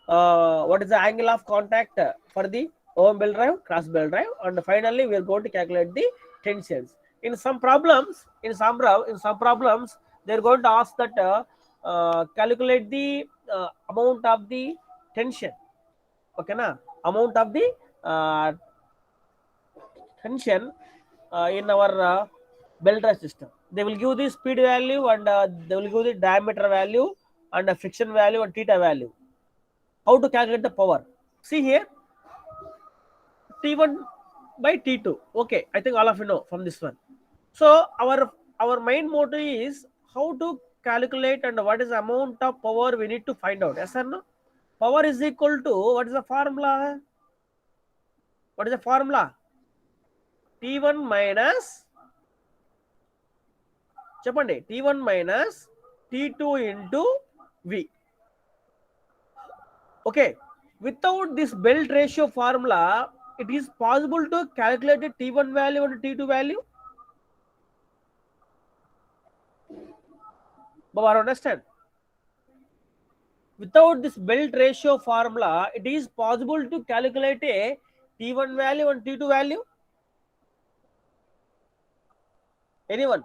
what is the angle of contact for the open belt drive, cross belt drive, and finally we are going to calculate the tensions. In some problems, they are going to ask that calculate the amount of the tension. Okay, na amount of the tension in our belt drive system. They will give the speed value, and they will give the diameter value, and the friction value, and theta value. How to calculate the power? See here, T1 by T2. Okay, I think all of you know from this one. So our main motto is how to calculate and what is the amount of power we need to find out. Yes or no? Power is equal to, what is the formula? What is the formula? T1 minus, చెప్పండి, T1 minus T2 into V. Okay, without this belt ratio formula, it is possible to calculate the T1 value and T2 value. But I understand. Without this belt ratio formula, it is possible to calculate a T1 value and T2 value. Anyone?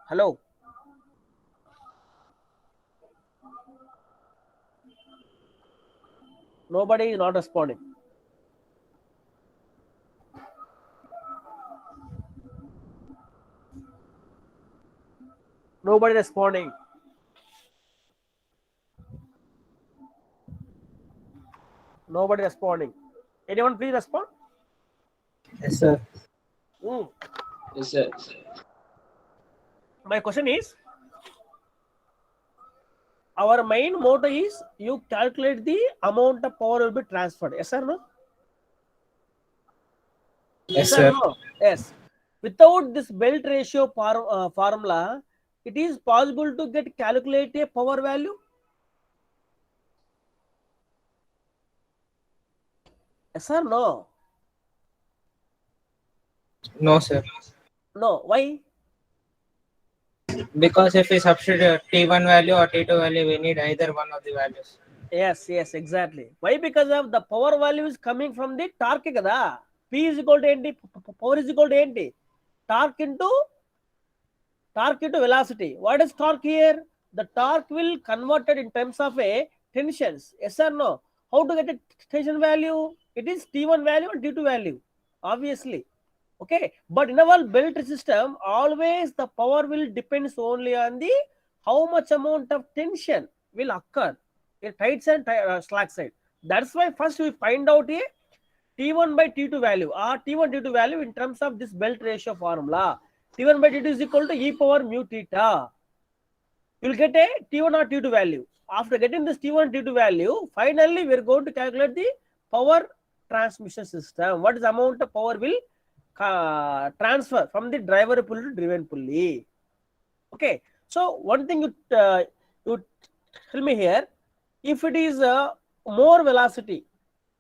Hello? Nobody is not responding. Nobody responding. Nobody responding. Anyone please respond? Yes, sir. Yes, sir. My question is, our main motto is you calculate the amount of power will be transferred. Yes or no? Yes, Or sir. no? Yes. Without this belt ratio formula, it is possible to get calculate a power value. Yes or no? No, sir. No. Why? Because if we substitute T1 value or T2 value, we need either one of the values. Yes, exactly. Why? Because of the power value is coming from the torque kada. P is equal to enti, power is equal to enti, torque into velocity. What is torque here? The torque will converted in terms of a tensions. Yes or no? How to get a tension value? It is T1 value and T2 value, obviously. Okay, but in our belt system, always the power will depends only on the how much amount of tension will occur in tight side and slack side. That's why first we find out a T1 by T2 value, or T1 T2 value in terms of this belt ratio formula. T1 by T2 is equal to e power mu theta. You will get a T1 or T2 value. After getting this T1 T2 value, finally we are going to calculate the power transmission system. What is the amount of power will transfer from the driver pulley to driven pulley. Okay, so one thing you tell me here, if it is more velocity,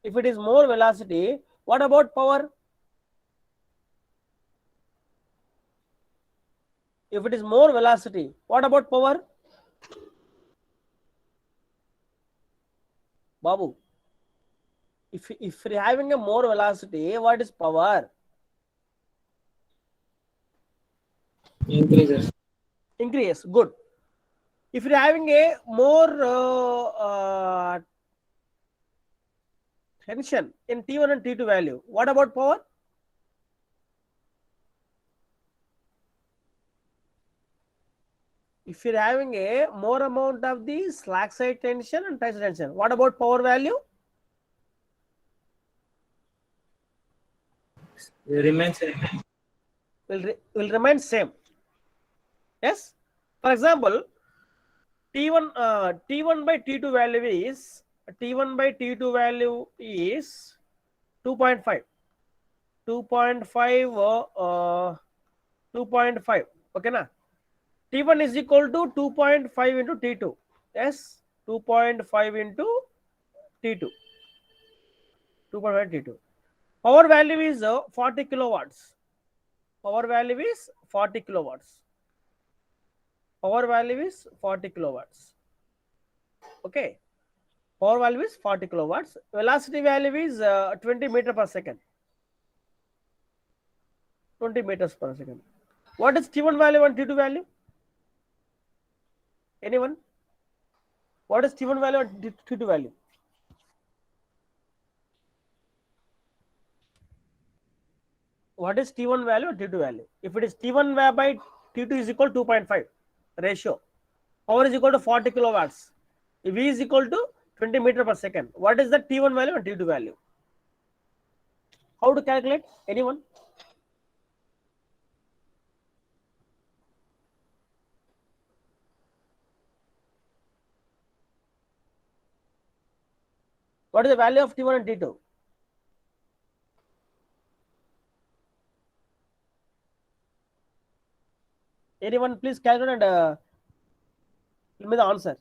what about power? If it is more velocity, what about power? Babu, if you're having a more velocity, what is power? Increases. Increase. Good. If you're having a more tension in T1 and T2 value, what about power? If you're having a more amount of the slack side tension and tight side tension, what about power value? It remains same. Will remain same. Yes. For example, T1 by T2 value is T1 by T2 value is 2.5. 2.5. Okay, na? T1 is equal to 2.5 into T2. Yes, 2.5 into T2. 2.5 T2. Power value is 40 kilowatts. Power value is 40 kilowatts. Power value is 40 kilowatts. Okay. Power value is 40 kilowatts. Velocity value is 20 meter per second. 20 meters per second. What is T1 value and T2 value? Anyone? What is T1 value and T2 value? What is T1 value and T2 value? If it is T1 by T2 is equal to 2.5 ratio. Power is equal to 40 kilowatts. V is equal to 20 meter per second. What is the T1 value and T2 value? How to calculate? Anyone? What is the value of T1 and T2? Anyone please calculate and give me the answer.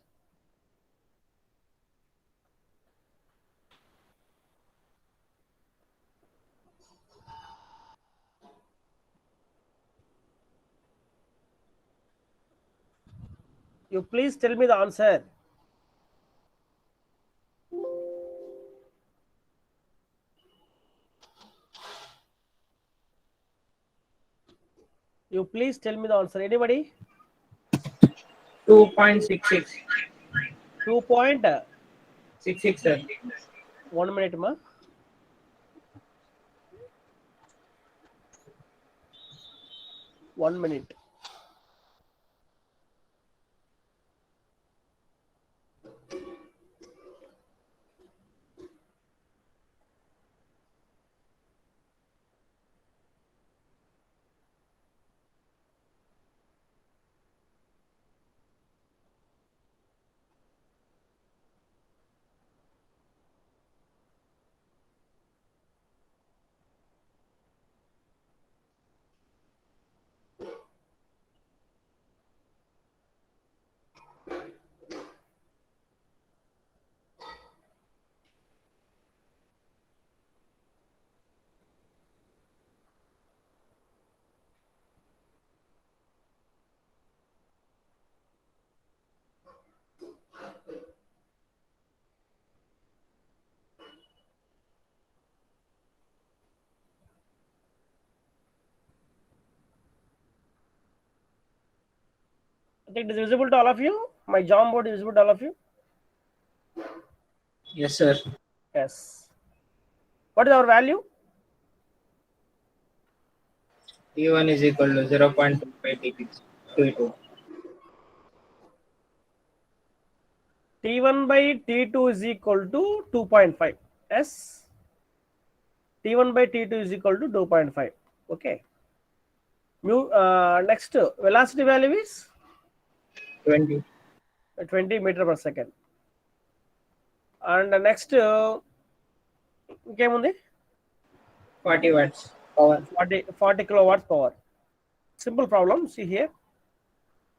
You please tell me the answer. You please tell me the answer. Anybody? 2.66. 2.66, sir. 1 minute, ma. One minute. I think it is visible to all of you. My Jam board is visible to all of you. Yes, sir. Yes. What is our value? T1 is equal to 0.25 T2. T1 by T2 is equal to 2.5. Yes. T1 by T2 is equal to 2.5. Okay. Next, velocity value is 20. 20 meter per second. And next, 40 watts power. 40 kilowatts power. Simple problem. See here.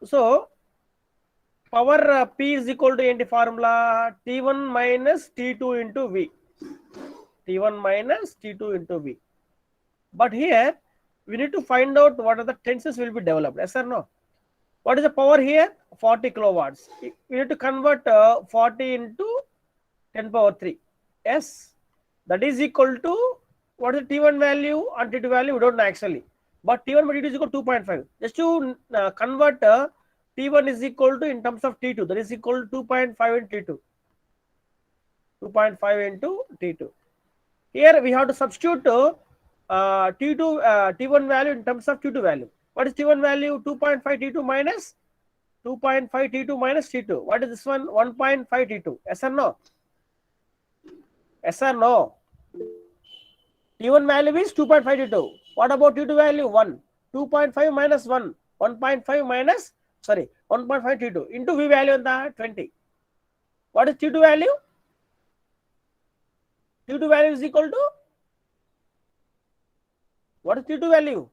So, power P is equal to any formula? T1 minus T2 into V. T1 minus T2 into V. But here, we need to find out what are the tenses will be developed. Yes or no? What is the power here? 40 kilowatts. We need to convert 40 into 10 power 3. Yes. That is equal to, what is the T1 value and T2 value? We don't know actually. But T1 by T2 is equal to 2.5. Just to convert T1 is equal to in terms of T2. That is equal to 2.5 in T2. 2.5 into T2. Here we have to substitute T1 value in terms of T2 value. What is T1 value? 2.5 T2 minus 2.5 T2 minus T2. What is this one? 1.5 T2. Yes or no? Yes or no? T1 value is 2.5 T2. What about T2 value? 1. 2.5 minus 1. 1.5 minus, 1.5 T2 into V value on the 20. What is T2 value? T2 value is equal to, what is T2 value?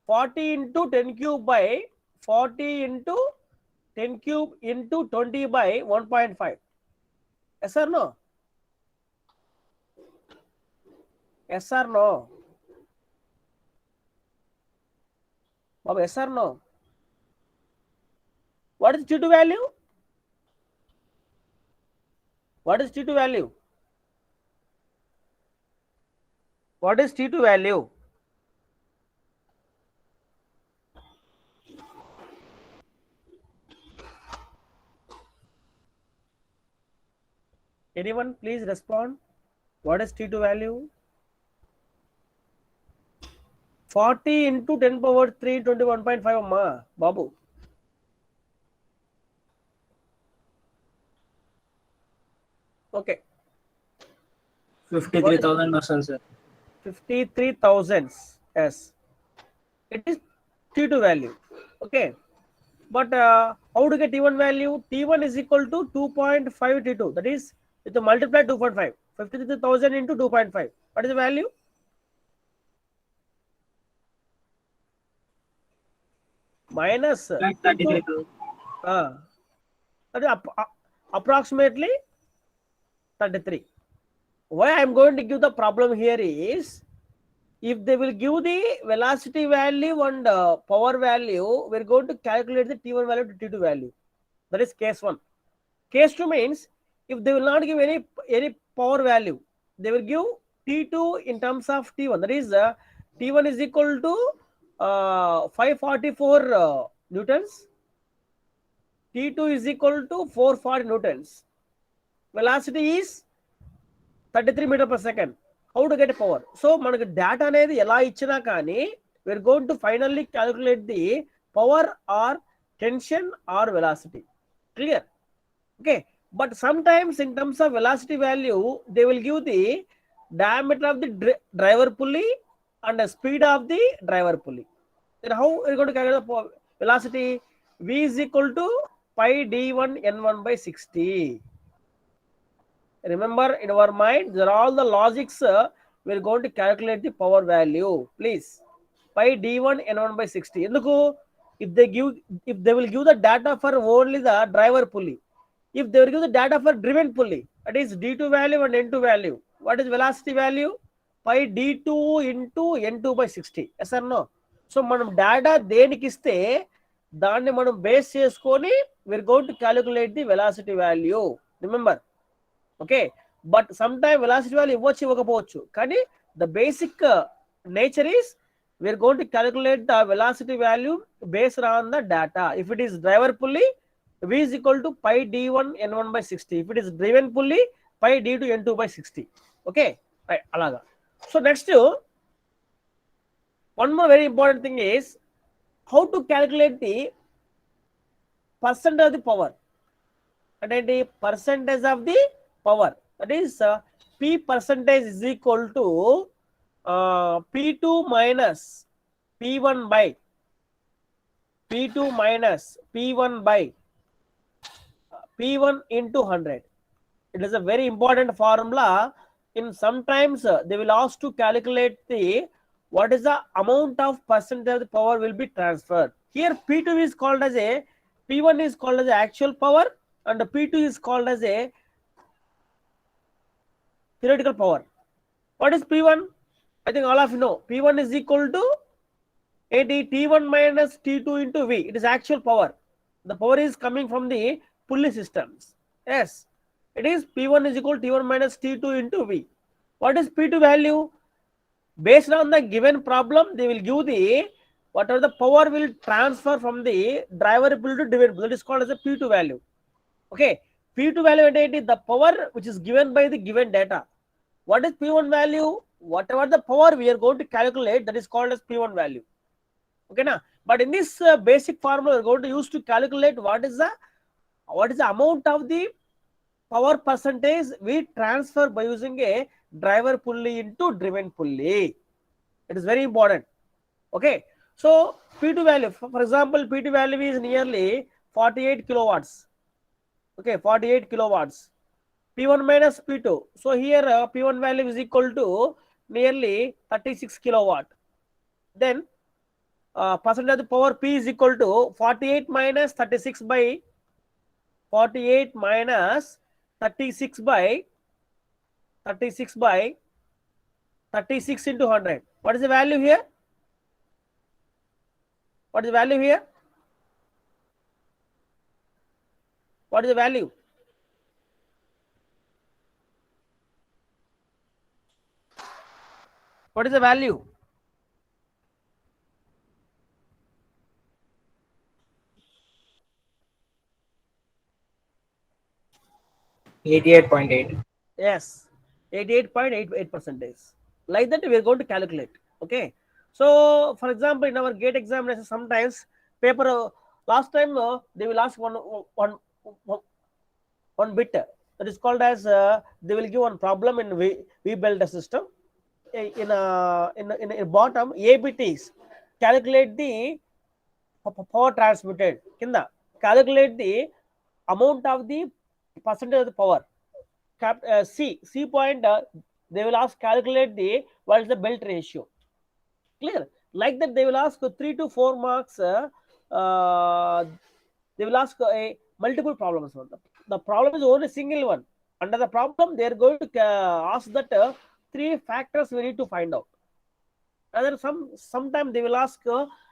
40 into 10 cube by 40 into 10 cube into 20 by 1.5. Yes or no? Yes or no? Baba, yes or no? What is T2 value? What is T2 value? What is T2 value? Anyone please respond? What is T2 value? 40 into 10 power 3 21.5 amma, Babu. Okay. 53,000 percent, sir. 53,000. Yes. It is T2 value. Okay. But how to get T1 value? T1 is equal to 2.5 T2. That is, if you multiply 2.5. 53,000 into 2.5. What is the value? Minus 33,000. that is approximately 33. Why I am going to give the problem here is, if they will give the velocity value and power value, we are going to calculate the T1 value to T2 value. That is case 1. Case 2 means, if they will not give any power value, they will give T2 in terms of T1. That is, T1 is equal to 544 newtons. T2 is equal to 440 newtons. Velocity is 33 meter per second. How to get power? So, మనకు data అనేది ఎలా ఇచ్చినా కానీ, we are going to finally calculate the power or tension or velocity. Clear? Okay. But sometimes in terms of velocity value, they will give the diameter of the driver pulley and the speed of the driver pulley. Then how are you going to calculate the velocity? V is equal to pi d1 n1 by 60. Remember, in our mind, there are all the logics. We are going to calculate the power value. Please, pi d1 n1 by 60. If they will give the data for only the driver pulley, if they will give the data for driven pulley, that is d2 value and n2 value, what is velocity value? Pi d2 into n2 by 60. Yes or no? So మనం data దేనికి ఇస్తే దాన్ని మనం base చేసుకొని we are going to calculate the velocity value. Remember? Okay, but sometimes velocity value ఇవ్వచ్చు ఇవ్వకపోవచ్చు, కానీ the basic nature is we are going to calculate the velocity value based on the data. If it is driver pulley, V is equal to pi d1 n1 by 60. If it is driven pulley, pi d2 n2 by 60. Okay, right, alaga. So next, one more very important thing is how to calculate the percent of the power. And the percentage of the power, that is P percentage is equal to P2 minus P1 by P2 minus P1 by P1 into 100. It is a very important formula. In sometimes they will ask to calculate the what is the amount of percentage of the power will be transferred. Here P2 is called as a, P1 is called as the actual power and P2 is called as a theoretical power. What is P1? I think all of you know. P1 is equal to T1 minus T2 into V. It is actual power. The power is coming from the pulley systems. Yes, it is P1 is equal to T1 minus T2 into V. What is P2 value? Based on the given problem, they will give the whatever the power will transfer from the driver pulley to driven pulley. That is called as a P2 value. Okay, P2 value is the power which is given by the given data. What is P1 value? Whatever the power we are going to calculate, that is called as P1 value. Okay, na? But in this basic formula, we are going to use to calculate what is the amount of the power percentage we transfer by using a driver pulley into driven pulley. It is very important. Okay, so P2 value, for example, P2 value is nearly 48 kilowatts. Okay, 48 kilowatts. P1 minus P2. So here P1 value is equal to nearly 36 kilowatt. Then percentage of the power P is equal to 48 minus 36 by 48 minus 36 by 36 by 36 into 100. What is the value here? What is the value here? What is the value? What is the value? $88.8. Yes, 88.88%. Like that, we are going to calculate. Okay. So, for example, in our gate examination, sometimes paper last time they will ask one bit that is called as they will give one problem in we build a system in a bottom ABTs calculate the power transmitted kinda calculate the amount of the percentage of the power C point they will ask calculate the what is the belt ratio. Clear? Like that they will ask 3 to 4 marks they will ask a multiple problems. The problem is only single one. Under the problem they are going to ask that 3 factors we need to find out. Rather sometime they will ask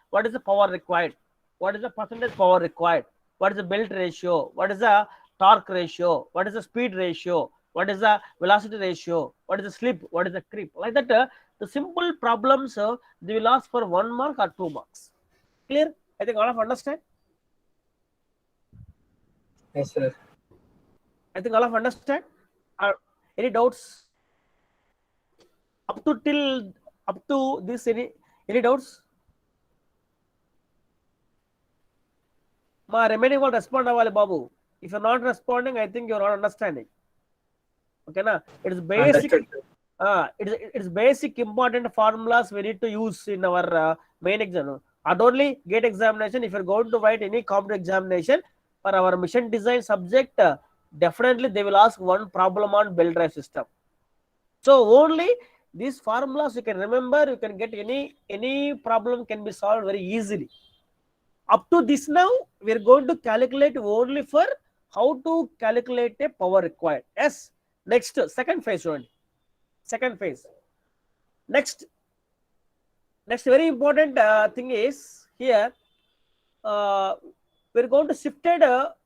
what is the power required, what is the percentage power required, what is the belt ratio, what is the torque ratio, what is the speed ratio, what is the velocity ratio, what is the slip, what is the creep. Like that the simple problems they will ask for 1 mark or 2 marks. Clear? I think all of understand. Yes, sir. I think all of understand. Any doubts up to this? Any doubts? Ma remaining one respond avali babu. If you're not responding, I think you're not understanding. Okay na? It is basic. It is basic important formulas we need to use in our main exam. Not only gate examination. If you're going to write any competitive examination for our mission design subject, definitely they will ask one problem on belt drive system. So only these formulas you can remember. You can get any problem can be solved very easily. Up to this now, we are going to calculate only for how to calculate a power required. Yes. Next, second phase one. Second phase. Next very important thing is here. We're going to shift it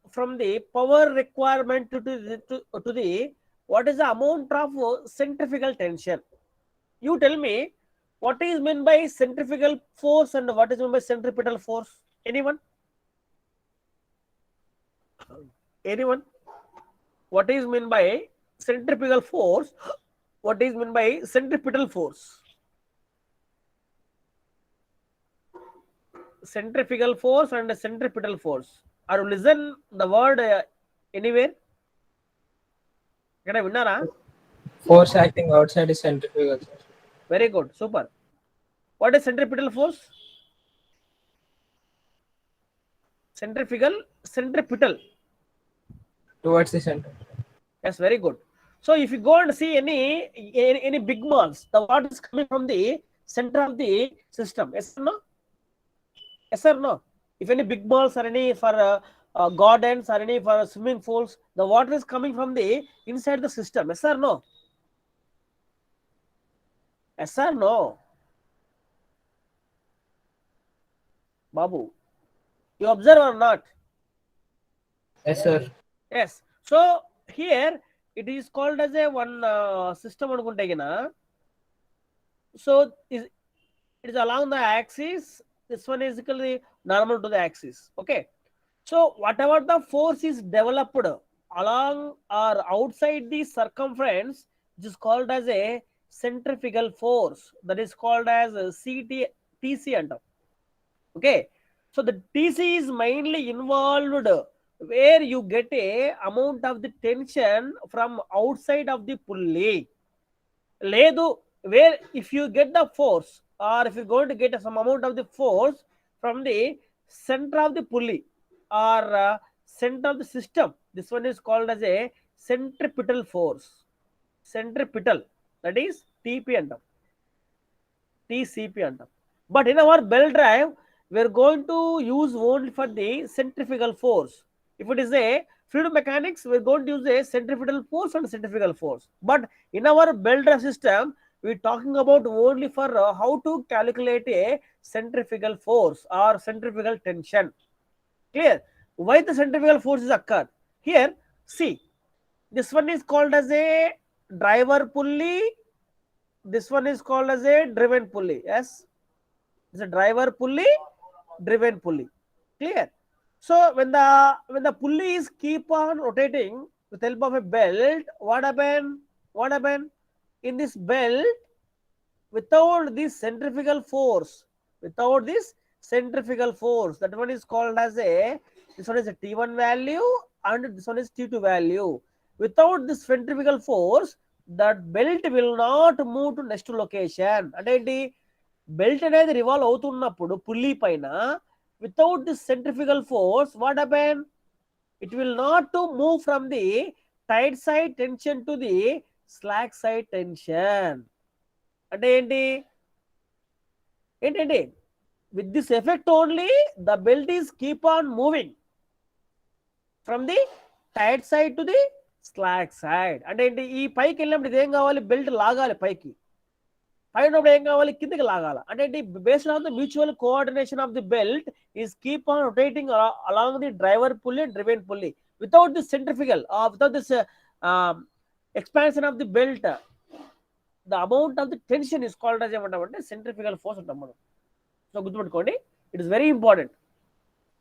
from the power requirement to the what is the amount of centrifugal tension. You tell me what is meant by centrifugal force and what is meant by centripetal force. Anyone? Anyone? What is meant by centrifugal force? What is meant by centripetal force? Centrifugal force and centripetal force. Are you listen the word anywhere? Can I winner? Force acting outside is centrifugal. Very good. Super. What is centripetal force? Centripetal. Towards the center. Yes, very good. So if you go and see any big malls, the water is coming from the center of the system. Yes or no? Yes or no? If any big malls or any for gardens or any for swimming pools, the water is coming from the inside the system. Yes or no? Yes or no? Babu, you observe or not? Yes, sir. Yes. So here it is called as a one system. So it is along the axis. This one is equally normal to the axis. Okay. So whatever the force is developed along or outside the circumference, which is called as a centrifugal force. That is called as TC and okay. So the TC is mainly involved where you get a amount of the tension from outside of the pulley. Ledu, where if you get the force or if you're going to get some amount of the force from the center of the pulley or center of the system, this one is called as a centripetal force. Centripetal, that is TP అంటాం, TCP అంటాం. But in our belt drive, we are going to use only for the centrifugal force. If it is a fluid mechanics, we are going to use a centripetal force and centrifugal force. But in our belt drive system, we are talking about only for how to calculate a centrifugal force or centrifugal tension. Clear? Why the centrifugal force is occurred? Here, see, this one is called as a driver pulley. This one is called as a driven pulley. Yes, it's a driver pulley, driven pulley. Clear? So when the pulleys keep on rotating with help of a belt, what happen? What happen? In this belt, without this centrifugal force, without this centrifugal force, that one is called as a, this one is a T1 value and this one is T2 value. Without this centrifugal force, that belt will not move to next location. అంటే ఏంటి, belt అనేది revolve అవుతున్నప్పుడు pulley పైన, without this centrifugal force what happen, it will not to move from the tight side tension to the slack side tension. అంటే ఏంటి, ఏంటండి, with this effect only the belt is keep on moving from the tight side to the slack side. అంటే ఏంటి, ఈ పైకి వెళ్ళినప్పుడు ఇదేం కావాలి, బెల్ట్ లాగాలి పైకి, పైన ఏం కావాలి, కిందకి లాగాల. అంటే ఏంటి, based on the mutual coordination of the belt is keep on rotating along the driver pulley and driven pulley. Without this centrifugal without this expansion of the belt, the amount of the tension is called as ఏమంటామంటే centrifugal force అంటాం మనం. So గుర్తుపెట్టుకోండి, it is very important.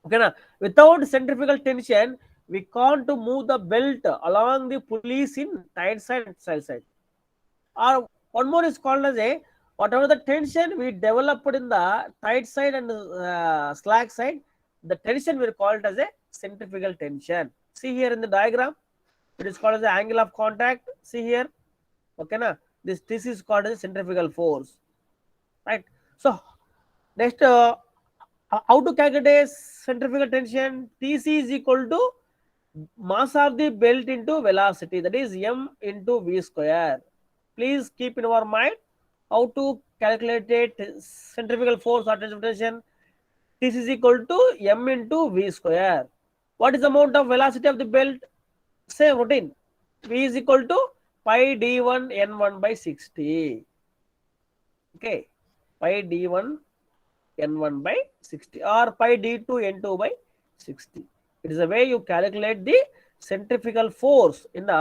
ఓకేనా, without centrifugal tension we can't to move the belt along the pulleys in tight side and side side. Or one more is called as a, whatever the tension we developed in the tight side and slack side, the tension we call it as a centrifugal tension. See here in the diagram, it is called as the angle of contact. See here, okay na, this is called as a centrifugal force, right? So next, how to calculate a centrifugal tension? Tc is equal to mass of the belt into velocity, that is m into v square. Please keep in our mind how to calculate centrifugal force or tension. This is equal to m into v square. What is the amount of velocity of the belt? Same routine. V is equal to pi d1 n1 by 60. Okay, pi d1 n1 by 60 or pi d2 n2 by 60. It is a way you calculate the centrifugal force in the,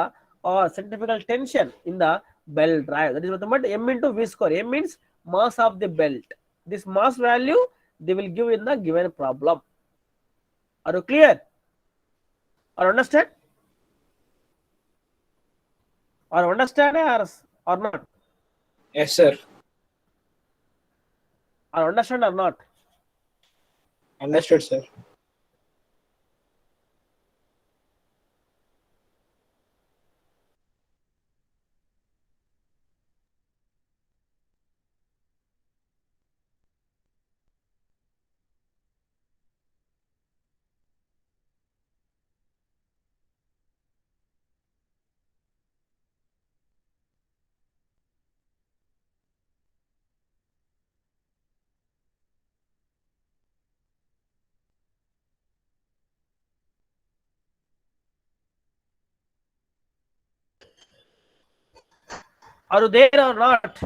or centrifugal tension in the belt drive. That is what the m into v square. M means mass of the belt. This mass value they will give in the given problem. Are you clear? Or understand? Or understand or not? Yes, sir. Or understand or not? Understood, sir. Are you there or not?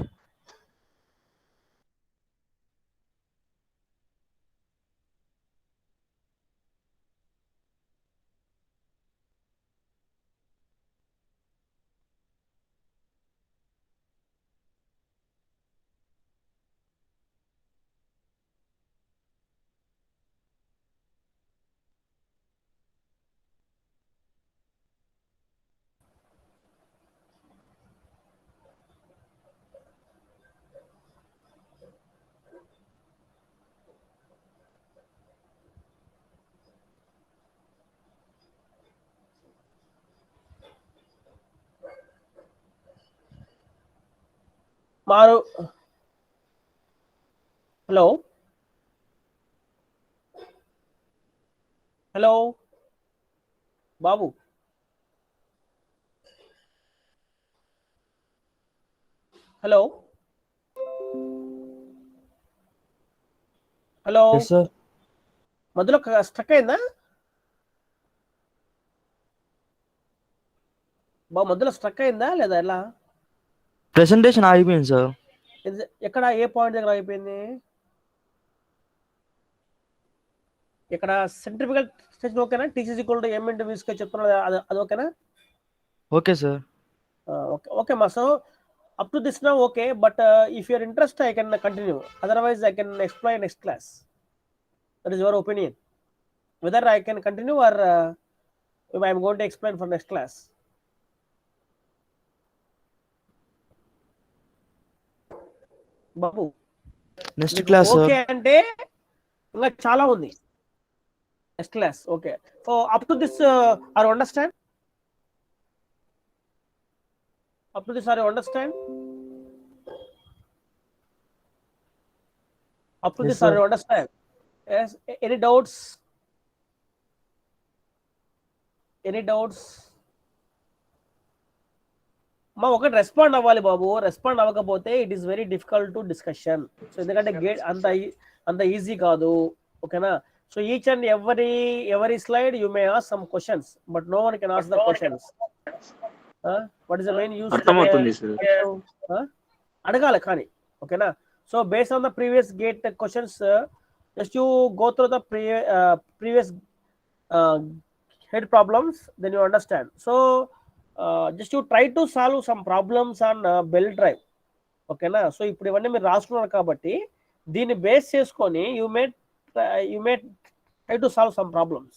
Maru, hello, hello, Babu. Hello hello Yes, sir. మధ్యలో struck అయిందా బాబు? మధ్యలో struck అయిందా లేదా ఎలా? Presentation అయిపోయింది sir. ఎక్కడ ఏ point దగ్గర అయిపోయింది? ఇక్కడ సెంట్రిఫికల్ స్టేషన్ ఓకేనా? TC is equal to m into v square చెప్తున్నా, అది ఓకేనా? Okay, sir. Okay, okay ma. So up to this now okay, but if you are interested I can continue, otherwise I can explain next class. That is your opinion, whether I can continue or I am going to explain for next class. బాబు Next class, sir. Okay అంటే ఇంకా చాలా ఉంది next class. Okay, so up to this are understand? Up to this, are you understand? Up to Yes, this, sir. are you understand? Yes. Any doubts? Any doubts? మా ఒకటి respond అవ్వాలి బాబు. Respond అవ్వకపోతే it is very difficult to discussion. So ఎందుకంటే GATE అంత easy కాదు. ఓకేనా? So each and every slide you may ask some questions, but no one can ask the questions. What is the main use? అడగాలి కానీ. ఓకేనా? So based on the previous GATE questions, just you go through the previous head problems, then you understand. So just you try to solve some problems on belt drive. Okay na? So ఇప్పుడు ఇవన్నీ మీరు రాసుకున్నారు కాబట్టి దీన్ని base చేసుకొని you may try to solve some problems.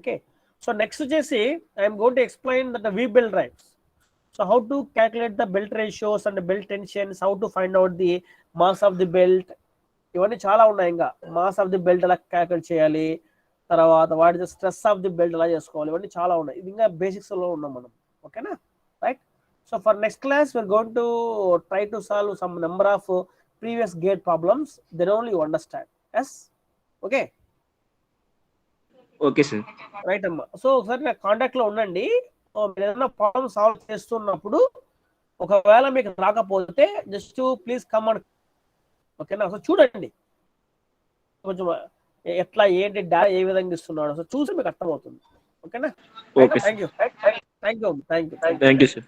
Okay, so next వచ్చేసి I am going to explain that the V belt drives. So how to calculate the belt ratios and the belt tensions, how to find out the mass of the belt, ఇవన్నీ చాలా ఉన్నాయి. ఇంకా mass of the belt ఎలా calculate చేయాలి, తర్వాత what is the stress of the belt ఎలా చేసుకోవాలి, ఇవన్నీ చాలా ఉన్నాయి. ఇది ఇంకా బేసిక్స్ లో ఉన్నాం మనం. ఓకేనా? Right. So for next class we're going to try to solve some number of previous GATE problems, then only you understand. Yes? Okay, okay sir. Right అమ్మా. సో ఒకసారి నా కాంటాక్ట్ లో ఉండండి. మీరు ఏదైనా ప్రాబ్లమ్ సాల్వ్ చేస్తున్నప్పుడు ఒకవేళ మీకు రాకపోతే జస్ట్ ప్లీజ్ కమ్ అండ్, ఓకేనా? సో చూడండి కొంచెం ఎట్లా ఏంటి డా ఏ విధంగా ఇస్తున్నాడు, సో చూసి మీకు అర్థమవుతుంది. ఓకేనా? Okay thank you. Thank you sir.